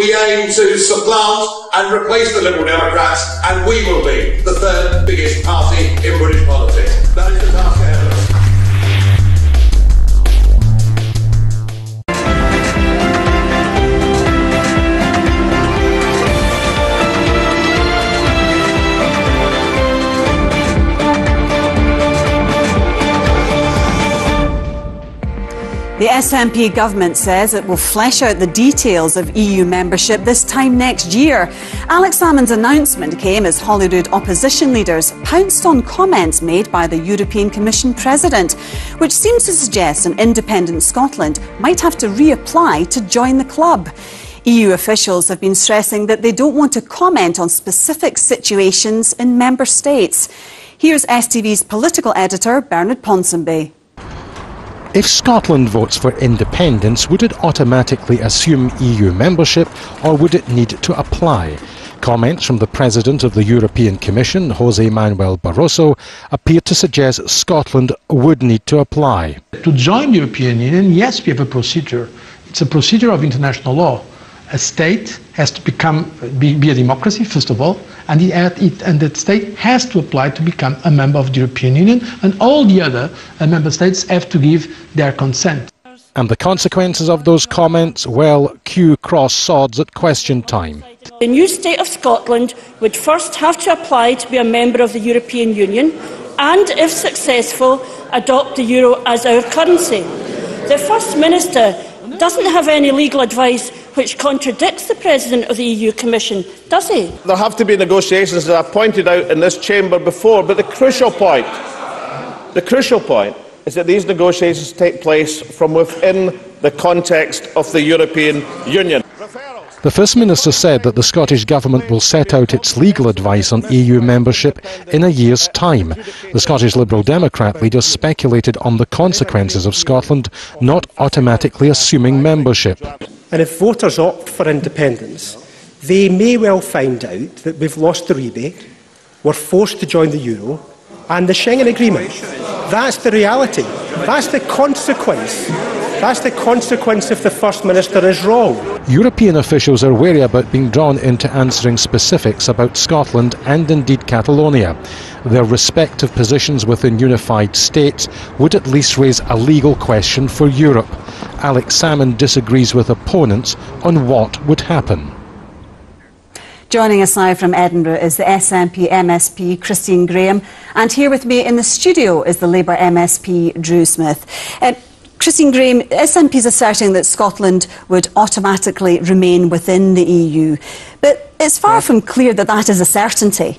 we aim to supplant and replace the Liberal Democrats, and we will be the third biggest party in British politics. That is the task ahead of us. The SNP government says it will flesh out the details of EU membership this time next year. Alex Salmond's announcement came as Holyrood opposition leaders pounced on comments made by the European Commission President, which seems to suggest an independent Scotland might have to reapply to join the club. EU officials have been stressing that they don't want to comment on specific situations in member states. Here's STV's political editor, Bernard Ponsonby. If Scotland votes for independence, would it automatically assume EU membership, or would it need to apply? Comments from the President of the European Commission, José Manuel Barroso, appear to suggest Scotland would need to apply. To join the European Union, yes, we have a procedure. It's a procedure of international law. A state has to be a democracy, first of all, and the state has to apply to become a member of the European Union, and all the other member states have to give their consent. And the consequences of those comments? Well, cue cross swords at question time. The new state of Scotland would first have to apply to be a member of the European Union and, if successful, adopt the euro as our currency. The First Minister doesn't have any legal advice which contradicts the President of the EU Commission, does he? There have to be negotiations, as I've pointed out in this chamber before, but the crucial point is that these negotiations take place from within the context of the European Union. The First Minister said that the Scottish Government will set out its legal advice on EU membership in a year's time. The Scottish Liberal Democrat leader speculated on the consequences of Scotland not automatically assuming membership. And if voters opt for independence, they may well find out that we've lost the rebate, we're forced to join the euro, and the Schengen Agreement. That's the reality. That's the consequence. That's the consequence if the First Minister is wrong. European officials are wary about being drawn into answering specifics about Scotland and indeed Catalonia. Their respective positions within unified states would at least raise a legal question for Europe. Alex Salmond disagrees with opponents on what would happen. Joining us now from Edinburgh is the SNP MSP Christine Graham, and here with me in the studio is the Labour MSP Drew Smith. Christine Graham, SNP is asserting that Scotland would automatically remain within the EU, but it's far from clear that that is a certainty.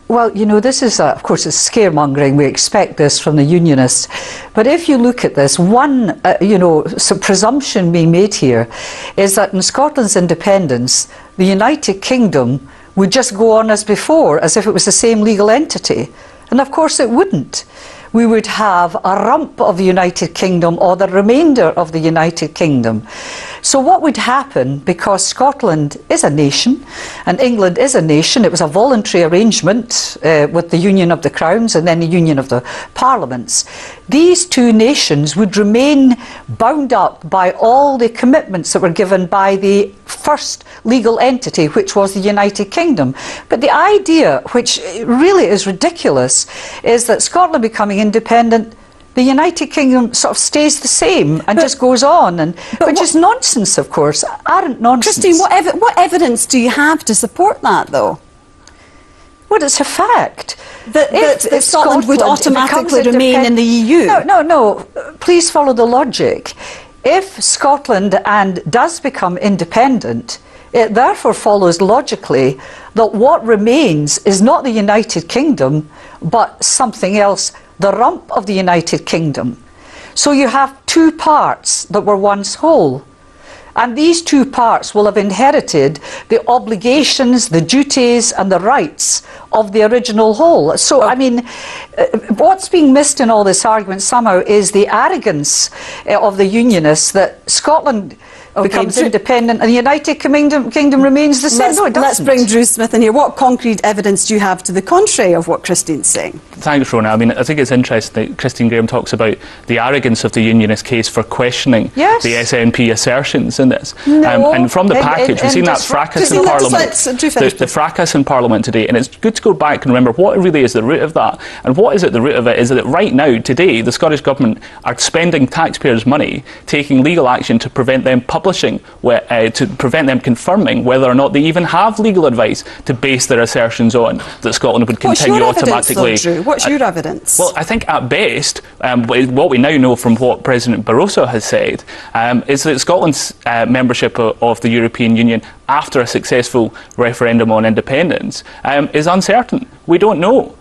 Well, you know, this is, of course, it's scaremongering. We expect this from the Unionists. But if you look at this, one, presumption being made here is that in Scotland's independence, the United Kingdom would just go on as before, as if it was the same legal entity. And of course it wouldn't. We would have a rump of the United Kingdom or the remainder of the United Kingdom. So what would happen, because Scotland is a nation and England is a nation, it was a voluntary arrangement with the Union of the Crowns and then the Union of the Parliaments, these two nations would remain bound up by all the commitments that were given by the first legal entity, which was the United Kingdom. But the idea, which really is ridiculous, is that Scotland becoming independent, the United Kingdom sort of stays the same and just goes on, which is nonsense, of course, arrant nonsense. Christine, what evidence do you have to support that, though? Well, it's a fact. That Scotland would automatically remain in the EU? No, please follow the logic. If Scotland does become independent, it therefore follows logically that what remains is not the United Kingdom, but something else, the rump of the United Kingdom. So you have two parts that were once whole. And these two parts will have inherited the obligations, the duties and the rights of the original whole. So, I mean, what's being missed in all this argument somehow is the arrogance of the Unionists that Scotland becomes independent and the United Kingdom remains the same. No, it doesn't. Let's bring Drew Smith in here. What concrete evidence do you have to the contrary of what Christine's saying? Thanks, Rona. I mean, I think it's interesting that Christine Graham talks about the arrogance of the unionist case for questioning the SNP assertions in this. No, and from the package, we've seen that fracas in Parliament. The fracas in Parliament today, and it's good to go back and remember what really is the root of that. And what is at the root of it is that right now, today, the Scottish Government are spending taxpayers' money, taking legal action to prevent them publishing, to prevent them confirming whether or not they even have legal advice to base their assertions on, that Scotland would continue automatically. What's your evidence? Well, I think at best, what we now know from what President Barroso has said is that Scotland's membership of the European Union after a successful referendum on independence is uncertain. We don't know.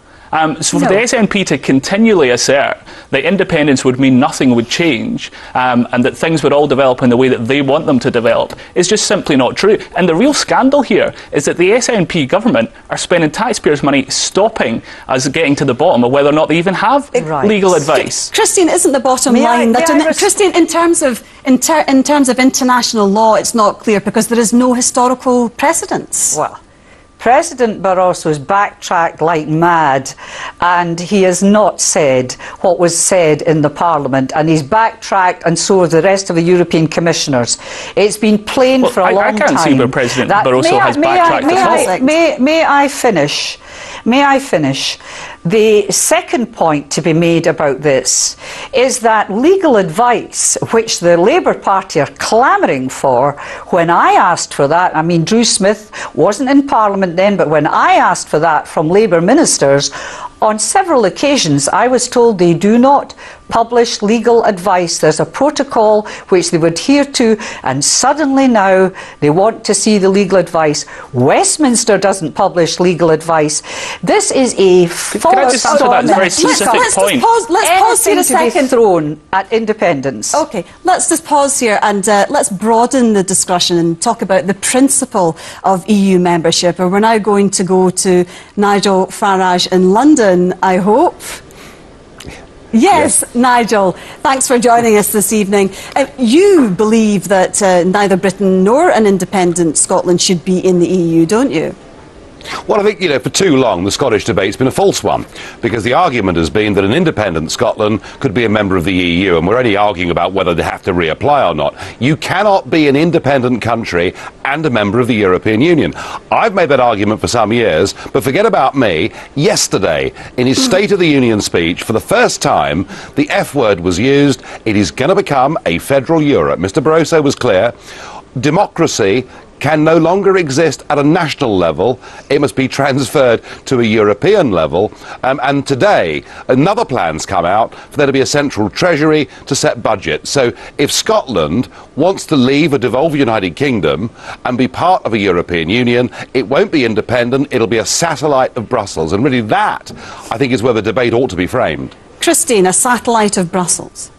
So for the SNP to continually assert that independence would mean nothing would change and that things would all develop in the way that they want them to develop is just simply not true. And the real scandal here is that the SNP government are spending taxpayers' money stopping us getting to the bottom of whether or not they even have legal advice. Christine, isn't the bottom line that Christine, in terms of international law, it's not clear because there is no historical precedence? Well, President Barroso's backtracked like mad, and he has not said what was said in the Parliament, and he's backtracked, and so have the rest of the European commissioners. It's been plain for a long time. I can't see where President Barroso has backtracked at all. May I finish? May I finish? The second point to be made about this is that legal advice, which the Labour Party are clamouring for, when I asked for that, I mean, Drew Smith wasn't in Parliament then, but when I asked for that from Labour ministers, on several occasions I was told they do not publish legal advice. There's a protocol which they would adhere to, and suddenly now they want to see the legal advice. Westminster doesn't publish legal advice. This is a false. Can I just answer that very specific point? Let's pause here a second. Thrown at independence. Okay, let's just pause here and let's broaden the discussion and talk about the principle of EU membership. And we're now going to go to Nigel Farage in London, I hope. Yes, Nigel, thanks for joining us this evening. You believe that neither Britain nor an independent Scotland should be in the EU, don't you? Well, I think, for too long the Scottish debate's been a false one, because the argument has been that an independent Scotland could be a member of the EU, and we're only arguing about whether they have to reapply or not. You cannot be an independent country and a member of the European Union. I've made that argument for some years, but forget about me. Yesterday, in his State of the Union speech, for the first time, the F word was used. It is going to become a federal Europe. Mr. Barroso was clear. Democracy can no longer exist at a national level. It must be transferred to a European level. And today, another plan's come out for there to be a central treasury to set budget. So if Scotland wants to leave a devolved United Kingdom and be part of a European Union, it won't be independent, it'll be a satellite of Brussels. And really that, I think, is where the debate ought to be framed. Christine, a satellite of Brussels?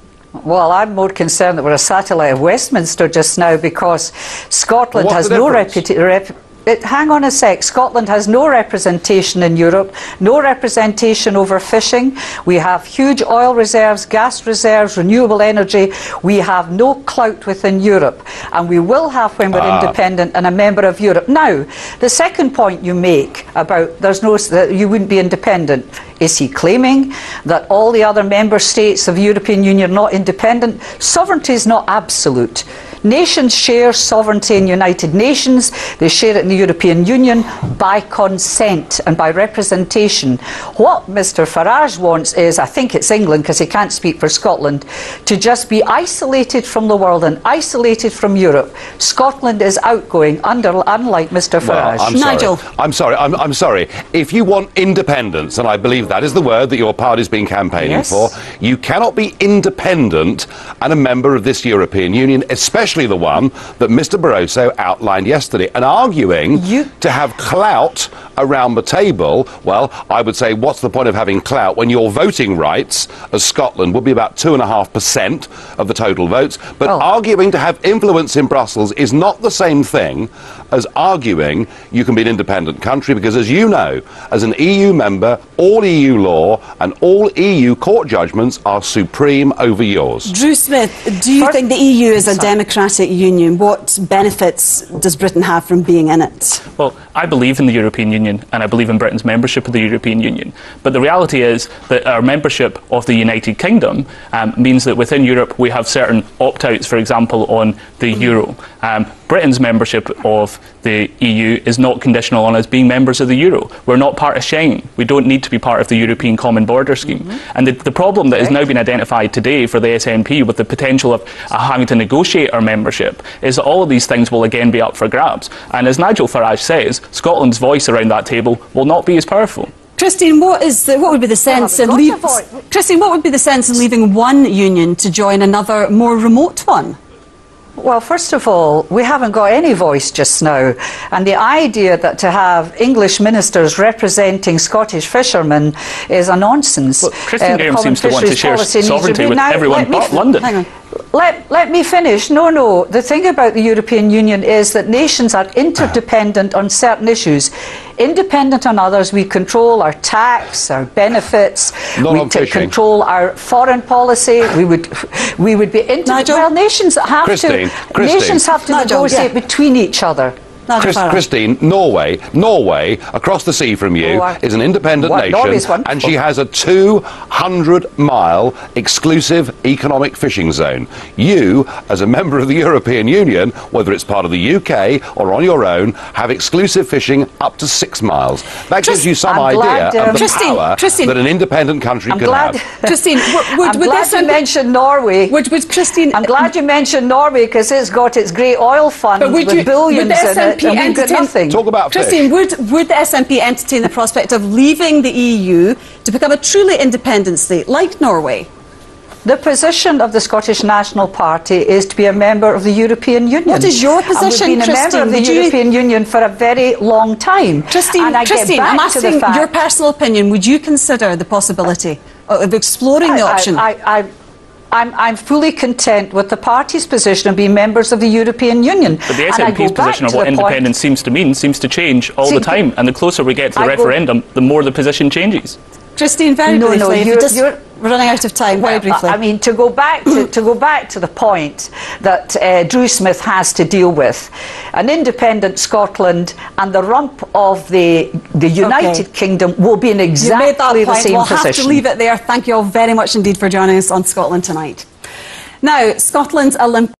Well, I'm more concerned that we're a satellite of Westminster just now, because Scotland has no reputation. Hang on a sec. Scotland has no representation in Europe, no representation over fishing. We have huge oil reserves, gas reserves, renewable energy. We have no clout within Europe, and we will have when we're independent and a member of Europe. Now, the second point you make about that you wouldn't be independent, is he claiming that all the other member states of the European Union are not independent? Sovereignty is not absolute. Nations share sovereignty in United Nations. They share it in the European Union by consent and by representation. What Mr Farage wants is, I think it's England, because he can't speak for Scotland, to just be isolated from the world and isolated from Europe. Scotland is outgoing, unlike Mr Farage. Well, Nigel. I'm sorry. If you want independence, and I believe that is the word that your party's been campaigning for, you cannot be independent and a member of this European Union, especially the one that Mr Barroso outlined yesterday, and arguing to have clout around the table, well, I would say, what's the point of having clout when your voting rights as Scotland would be about 2.5% of the total votes? But arguing to have influence in Brussels is not the same thing as arguing you can be an independent country, because, as you know, as an EU member, all EU law and all EU court judgments are supreme over yours. Drew Smith, do you think the EU is a democratic union? What benefits does Britain have from being in it? Well, I believe in the European Union and I believe in Britain's membership of the European Union. But the reality is that our membership of the United Kingdom means that within Europe we have certain opt-outs, for example, on the euro. Britain's membership of the EU is not conditional on us being members of the euro. We're not part of Schengen. We don't need to be part of the European Common Border Scheme. And the problem that has now been identified today for the SNP with the potential of having to negotiate our membership is that all of these things will again be up for grabs. And as Nigel Farage says, Scotland's voice around that table will not be as powerful. Christine, what would be the sense in leaving one union to join another, more remote one? Well, first of all, we haven't got any voice just now, and the idea that to have English ministers representing Scottish fishermen is a nonsense. Well, Christine Graham seems to want to share sovereignty with everyone but London. Hang on. Let me finish. No. The thing about the European Union is that nations are interdependent on certain issues. Independent on others, we control our tax, our benefits, we control our foreign policy. We would be well, nations have to negotiate between each other. Christine, Norway, across the sea from you, is an independent nation, and she has a 200-mile exclusive economic fishing zone. You, as a member of the European Union, whether it's part of the UK or on your own, have exclusive fishing up to 6 miles. That gives you some idea of the power that an independent country can have. Christine, I'm glad you mentioned Norway. I'm glad you mentioned Norway because it's got its great oil fund with billions in it. Talk about Christine, would the SNP entertain the prospect of leaving the EU to become a truly independent state like Norway? The position of the Scottish National Party is to be a member of the European Union. What is your position, and we've been a member of the European Union for a very long time. Christine, I'm asking your personal opinion. Would you consider the possibility of exploring the option? I'm fully content with the party's position of being members of the European Union. But the SNP's position of what independence seems to mean seems to change all the time, and the closer we get to the referendum, the more the position changes. Christine, very briefly, we're running out of time. Very briefly. I mean, to go back to the point that Drew Smith has to deal with, an independent Scotland and the rump of the United Kingdom will be in exactly the same position. We'll have to leave it there. Thank you all very much indeed for joining us on Scotland Tonight. Now, Scotland's Olympic.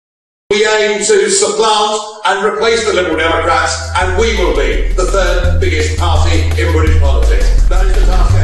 We aim to supplant and replace the Liberal Democrats, and we will be the third biggest party in British politics. That is the task ahead.